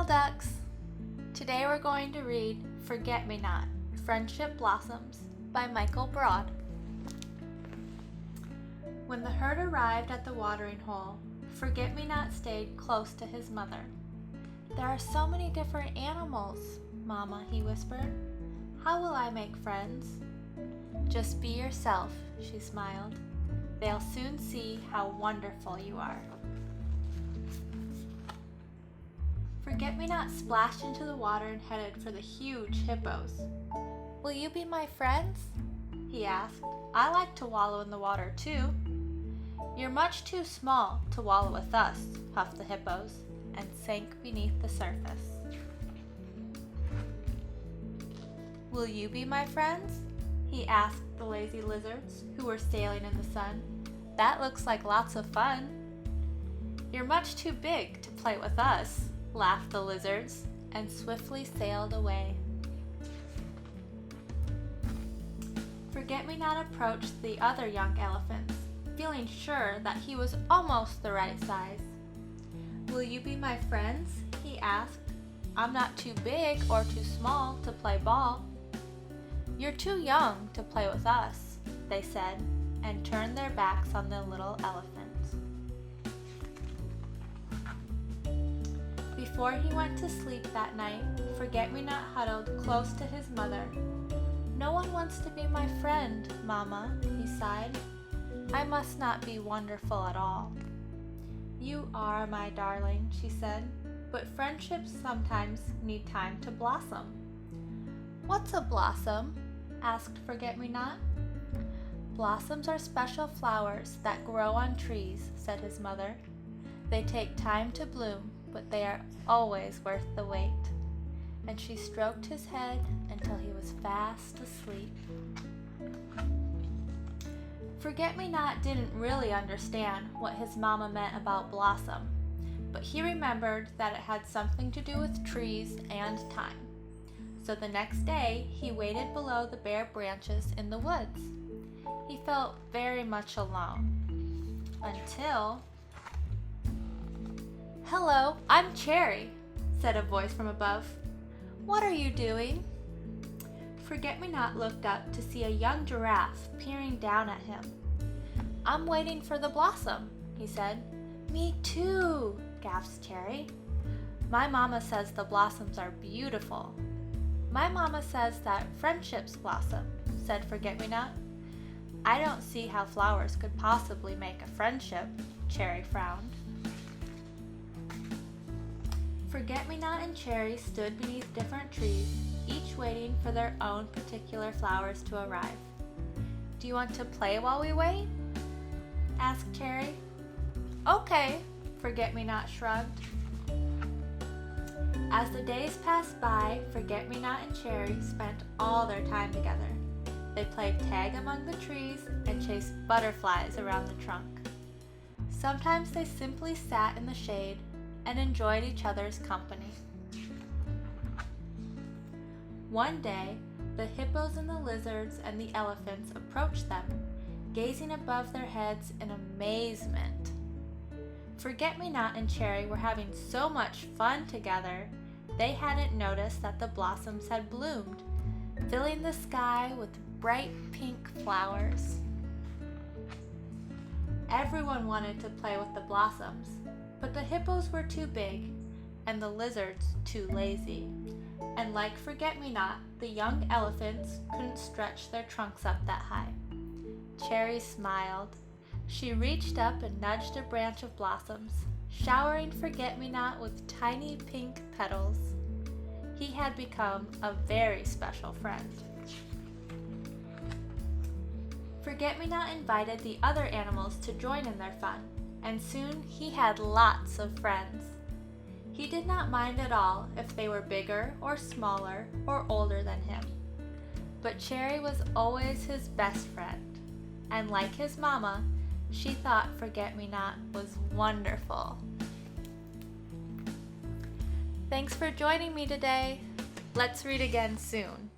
little ducks! Today we're going to read Forget-Me-Not, Friendship Blossoms by MacLeod. When the herd arrived at the watering hole, Forget-Me-Not stayed close to his mother. "There are so many different animals, Mama," he whispered. "How will I make friends?" "Just be yourself," she smiled. "They'll soon see how wonderful you are." Forget-Me-Not splashed into the water and headed for the huge hippos. "Will you be my friends?" he asked. "I like to wallow in the water too." "You're much too small to wallow with us," puffed the hippos, and sank beneath the surface. "Will you be my friends?" he asked the lazy lizards who were sailing in the sun. "That looks like lots of fun." "You're much too big to play with us," laughed the lizards, and swiftly sailed away. Forget-Me-Not approached the other young elephants, feeling sure that he was almost the right size. "Will you be my friends?" he asked. "I'm not too big or too small to play ball." "You're too young to play with us," they said, and turned their backs on the little elephants. Before he went to sleep that night, Forget-Me-Not huddled close to his mother. "No one wants to be my friend, Mama," he sighed. "I must not be wonderful at all." "You are, my darling," she said, "but friendships sometimes need time to blossom." "What's a blossom?" asked Forget-Me-Not. "Blossoms are special flowers that grow on trees," said his mother. "They take time to bloom, but they are always worth the wait." And she stroked his head until he was fast asleep. Forget-Me-Not didn't really understand what his mama meant about blossom, but he remembered that it had something to do with trees and time. So the next day, he waited below the bare branches in the woods. He felt very much alone, until... "Hello, I'm Cherry," said a voice from above. "What are you doing?" Forget-Me-Not looked up to see a young giraffe peering down at him. "I'm waiting for the blossom," he said. "Me too," gasped Cherry. "My mama says the blossoms are beautiful." "My mama says that friendships blossom," said Forget-Me-Not. "I don't see how flowers could possibly make a friendship," Cherry frowned. Forget-Me-Not and Cherry stood beneath different trees, each waiting for their own particular flowers to arrive. "Do you want to play while we wait?" asked Cherry. "Okay," Forget-Me-Not shrugged. As the days passed by, Forget-Me-Not and Cherry spent all their time together. They played tag among the trees and chased butterflies around the trunk. Sometimes they simply sat in the shade and enjoyed each other's company. One day, the hippos and the lizards and the elephants approached them, gazing above their heads in amazement. Forget-Me-Not and Cherry were having so much fun together, they hadn't noticed that the blossoms had bloomed, filling the sky with bright pink flowers. Everyone wanted to play with the blossoms, but the hippos were too big, and the lizards too lazy. And like Forget-Me-Not, the young elephants couldn't stretch their trunks up that high. Cherry smiled. She reached up and nudged a branch of blossoms, showering Forget-Me-Not with tiny pink petals. He had become a very special friend. Forget-Me-Not invited the other animals to join in their fun, and soon he had lots of friends. He did not mind at all if they were bigger or smaller or older than him. But Cherry was always his best friend, and like his mama, she thought Forget-Me-Not was wonderful. Thanks for joining me today. Let's read again soon.